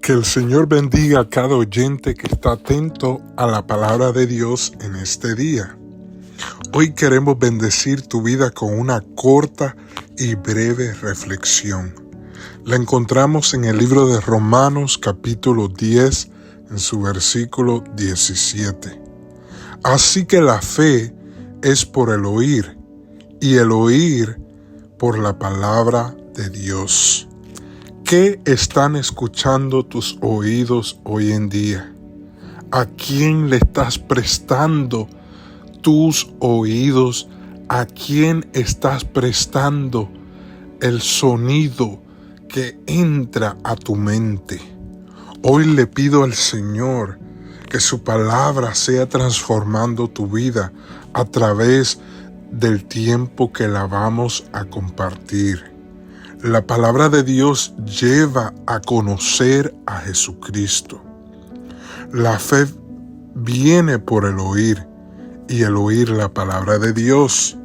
Que el Señor bendiga a cada oyente que está atento a la palabra de Dios en este día. Hoy queremos bendecir tu vida con una corta y breve reflexión. La encontramos en el libro de Romanos capítulo 10, en su versículo 17. Así que la fe es por el oír, y el oír por la palabra de Dios. ¿Qué están escuchando tus oídos hoy en día? ¿A quién le estás prestando tus oídos? ¿A quién estás prestando el sonido que entra a tu mente? Hoy le pido al Señor que su palabra sea transformando tu vida a través del tiempo que la vamos a compartir. La palabra de Dios lleva a conocer a Jesucristo. La fe viene por el oír y el oír la palabra de Dios.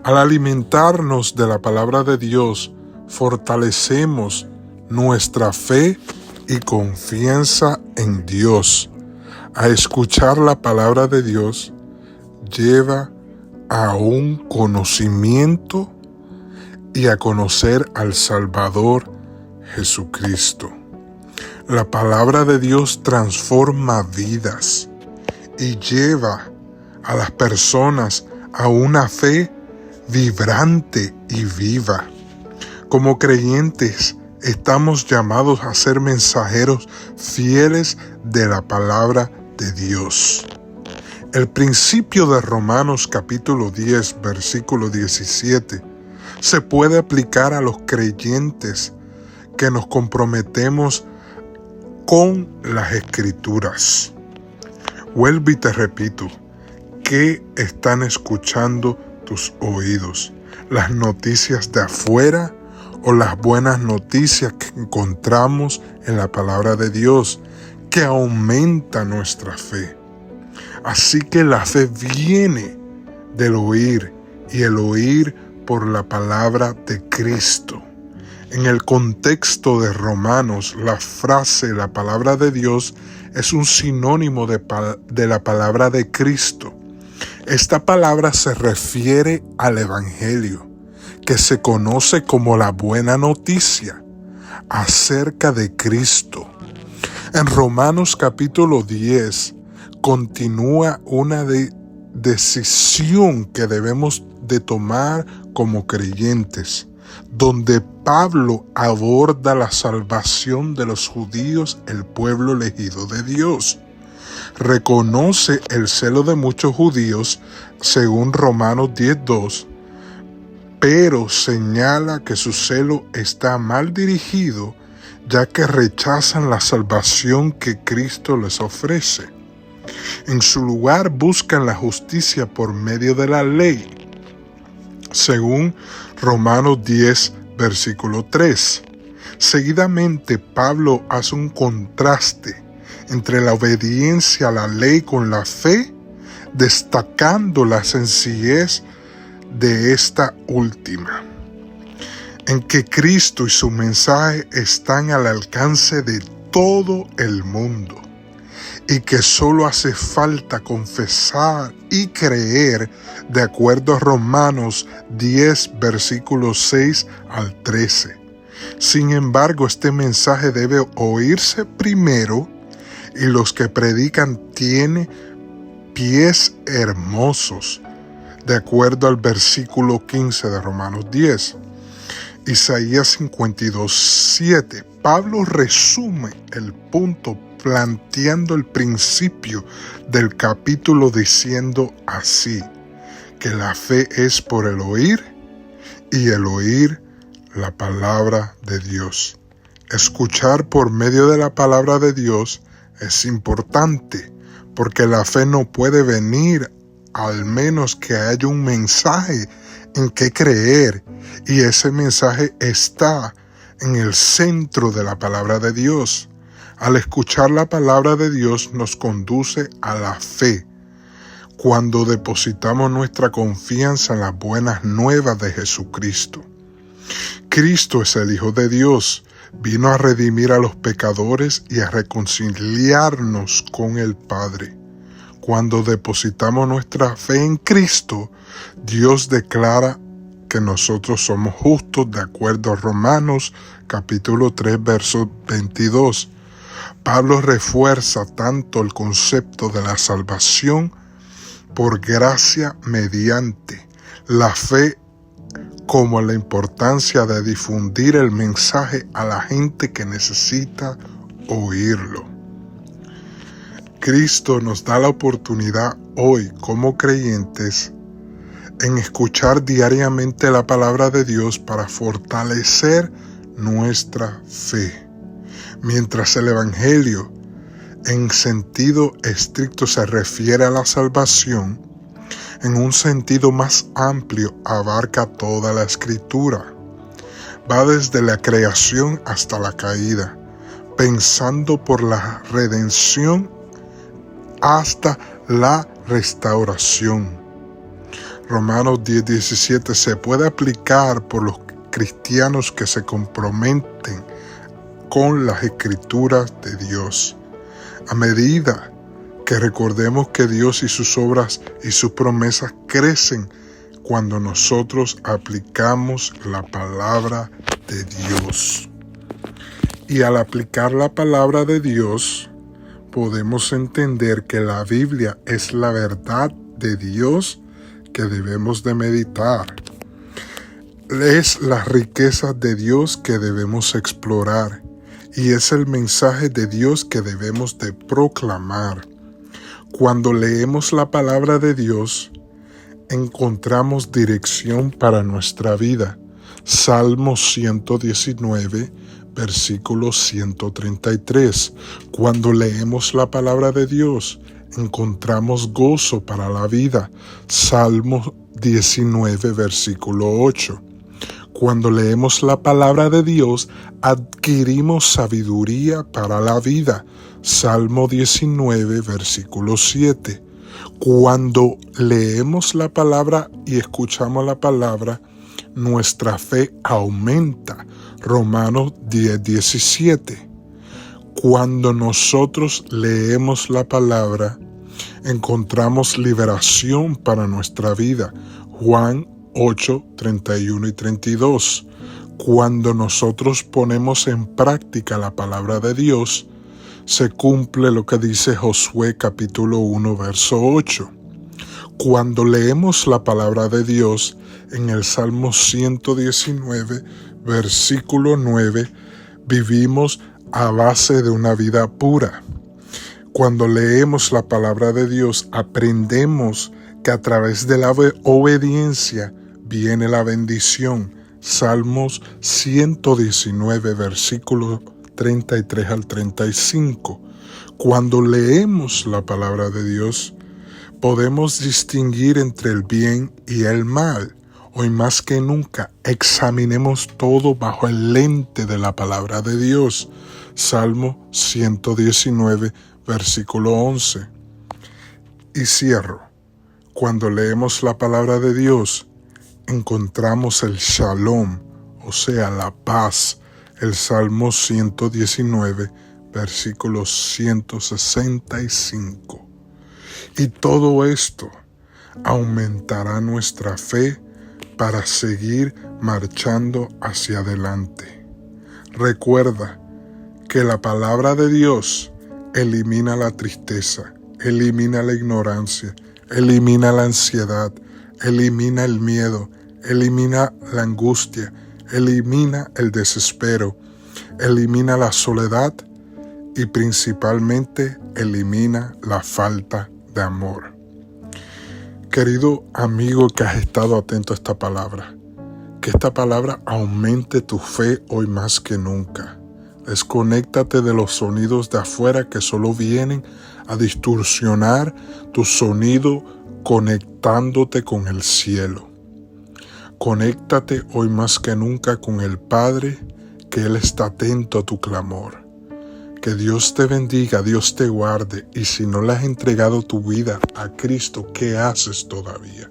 Al alimentarnos de la palabra de Dios, fortalecemos nuestra fe y confianza en Dios. A escuchar la palabra de Dios lleva a un conocimiento y a conocer al Salvador Jesucristo. La palabra de Dios transforma vidas y lleva a las personas a una fe vibrante y viva. Como creyentes, estamos llamados a ser mensajeros fieles de la palabra de Dios. El principio de Romanos capítulo 10, versículo 17, se puede aplicar a los creyentes que nos comprometemos con las Escrituras. Vuelvo y te repito, ¿qué están escuchando tus oídos? ¿Las noticias de afuera o las buenas noticias que encontramos en la palabra de Dios, que aumenta nuestra fe? Así que la fe viene del oír, y el oír por la palabra de Cristo. En el contexto de Romanos, la frase la palabra de Dios es un sinónimo de la palabra de Cristo. Esta palabra se refiere al Evangelio, que se conoce como la buena noticia acerca de Cristo. En Romanos capítulo 10 continúa una decisión que debemos de tomar como creyentes, donde Pablo aborda la salvación de los judíos, el pueblo elegido de Dios. Reconoce el celo de muchos judíos, según Romanos 10:2, pero señala que su celo está mal dirigido, ya que rechazan la salvación que Cristo les ofrece. En su lugar buscan la justicia por medio de la ley, según Romanos 10, versículo 3. Seguidamente, Pablo hace un contraste entre la obediencia a la ley con la fe, destacando la sencillez de esta última, en que Cristo y su mensaje están al alcance de todo el mundo, y que solo hace falta confesar y creer de acuerdo a Romanos 10, versículos 6 al 13. Sin embargo, este mensaje debe oírse primero, y los que predican tienen pies hermosos, de acuerdo al versículo 15 de Romanos 10. Isaías 52:7. Pablo resume el punto planteando el principio del capítulo diciendo así, que la fe es por el oír y el oír la palabra de Dios. Escuchar por medio de la palabra de Dios es importante, porque la fe no puede venir al menos que haya un mensaje en que creer, y ese mensaje está en el centro de la palabra de Dios. Al escuchar la palabra de Dios nos conduce a la fe, cuando depositamos nuestra confianza en las buenas nuevas de Jesucristo. Cristo es el Hijo de Dios, Vino a redimir a los pecadores y a reconciliarnos con el Padre. Cuando depositamos nuestra fe en Cristo, Dios declara que nosotros somos justos de acuerdo a Romanos capítulo 3, verso 22. Pablo refuerza tanto el concepto de la salvación por gracia mediante la fe como la importancia de difundir el mensaje a la gente que necesita oírlo. Cristo nos da la oportunidad hoy como creyentes en escuchar diariamente la palabra de Dios para fortalecer nuestra fe. Mientras el Evangelio en sentido estricto se refiere a la salvación, en un sentido más amplio abarca toda la Escritura. Va desde la creación hasta la caída, pensando por la redención hasta la restauración. Romanos 10:17 se puede aplicar por los cristianos que se comprometen con las Escrituras de Dios. A medida que recordemos que Dios y sus obras y sus promesas crecen cuando nosotros aplicamos la palabra de Dios. Y al aplicar la palabra de Dios, podemos entender que la Biblia es la verdad de Dios que debemos de meditar. Es las riquezas de Dios que debemos explorar y es el mensaje de Dios que debemos de proclamar. Cuando leemos la palabra de Dios, encontramos dirección para nuestra vida. Salmo 119, versículo 133. Cuando leemos la palabra de Dios, encontramos gozo para la vida. Salmo 19, versículo 8. Cuando leemos la palabra de Dios, adquirimos sabiduría para la vida. Salmo 19, versículo 7. Cuando leemos la palabra y escuchamos la palabra, nuestra fe aumenta. Romanos 10:17. Cuando nosotros leemos la palabra, encontramos liberación para nuestra vida. Juan 8, 31 y 32. Cuando nosotros ponemos en práctica la palabra de Dios, se cumple lo que dice Josué capítulo 1, verso 8. Cuando leemos la palabra de Dios en el Salmo 119, versículo 9, vivimos a base de una vida pura. Cuando leemos la palabra de Dios, aprendemos que a través de la obediencia viene la bendición. Salmos 119, versículos 33 al 35. Cuando leemos la palabra de Dios, podemos distinguir entre el bien y el mal. Hoy más que nunca, examinemos todo bajo el lente de la palabra de Dios. Salmo 119, versículo 11. Y cierro. Cuando leemos la palabra de Dios, encontramos el shalom, o sea, la paz. El Salmo 119, versículo 165. Y todo esto aumentará nuestra fe para seguir marchando hacia adelante. Recuerda que la palabra de Dios elimina la tristeza, elimina la ignorancia, elimina la ansiedad, elimina el miedo, elimina la angustia, elimina el desespero, elimina la soledad y principalmente elimina la falta de amor. Querido amigo que has estado atento a esta palabra, que esta palabra aumente tu fe hoy más que nunca. Desconéctate de los sonidos de afuera que solo vienen a distorsionar tu sonido conectándote con el cielo. Conéctate hoy más que nunca con el Padre, que Él está atento a tu clamor. Que Dios te bendiga, Dios te guarde, y si no le has entregado tu vida a Cristo, ¿qué haces todavía?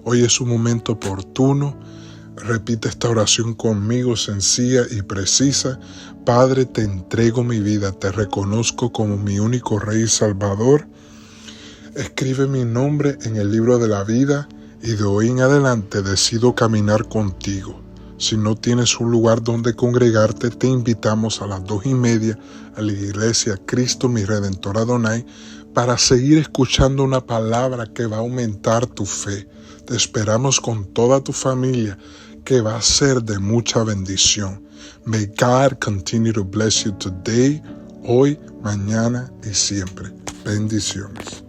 Hoy es un momento oportuno Repite esta oración conmigo, sencilla y precisa. Padre, te entrego mi vida, te reconozco como mi único Rey y Salvador. Escribe mi nombre en el libro de la vida y de hoy en adelante decido caminar contigo. Si no tienes un lugar donde congregarte, te invitamos a las 2:30 a la iglesia Cristo mi Redentor Adonai para seguir escuchando una palabra que va a aumentar tu fe. Te esperamos con toda tu familia, que va a ser de mucha bendición. May God continue to bless you today, hoy, mañana y siempre. Bendiciones.